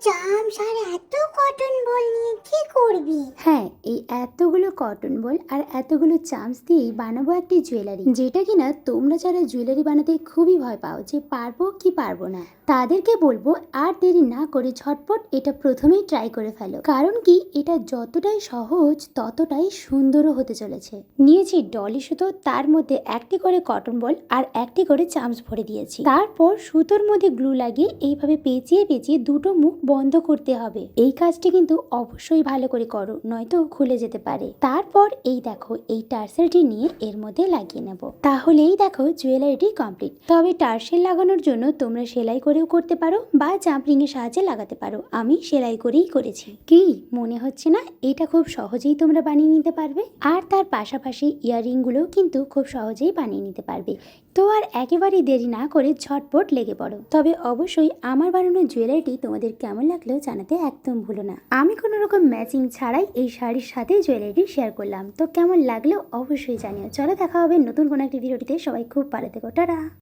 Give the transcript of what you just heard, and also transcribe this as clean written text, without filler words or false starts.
চামচ আর এত কটন বল নিয়ে কি করবি? হ্যাঁ, এই এতগুলো কটন বল আর এতগুলো চামচ দিয়েই বানাবো একটি জুয়েলারি, যেটা কিনা তোমরা যারা জুয়েলারি বানাতে খুবই ভয় পাও যে পারবো কি পারবো না, তাদেরকে বলবো আর দেরি না করে ঝটপট এটা প্রথমেই ট্রাই করে ফেলো। কারণ কি, এটা যতটাই সহজ ততটাই সুন্দরও হতে চলেছে। নিয়েছি ডলি সুতো, তার মধ্যে একটি করে কটন বল আর একটি করে চামচ ভরে দিয়েছি। তারপর সুতোর মধ্যে গ্লু লাগিয়ে এইভাবে পেঁচিয়ে পেঁচিয়ে দুটো মুখ বন্ধ করতে হবে। এই কাজটি কিন্তু অবশ্যই ভালো করে করো, নয়তো খুলে যেতে পারে। তারপর এই দেখো, এই টার্সেলটি নিয়ে এর মধ্যে লাগিয়ে নেব। তাহলেই দেখো জুয়েলারিটি কমপ্লিট। তবে টার্সেল লাগানোর জন্য তোমরা সেলাই করেও করতে পারো বা জাম্পরিং এর সাহায্যে লাগাতে পারো। আমি সেলাই করেই করেছি। কি মনে হচ্ছে না এটা খুব সহজেই তোমরা বানিয়ে নিতে পারবে? আর তার পাশাপাশি ইয়াররিং গুলোও কিন্তু খুব সহজেই বানিয়ে নিতে পারবে। তো আর একেবারেই দেরি না করে ঝটপট লেগে পড়ো। তবে অবশ্যই আমার বানানো জুয়েলারিটি তোমাদের কেমন লাগলো জানাতে একদম ভুলো না। আমি কোনো রকম ম্যাচিং ছাড়াই এই শাড়ির সাথে জুয়েলারিটি শেয়ার করলাম। তো কেমন লাগলো অবশ্যই জানিও। চলো দেখা হবে নতুন কোনো একটি ভিডিওটিতে। সবাই খুব ভালো থেকো, টাটা।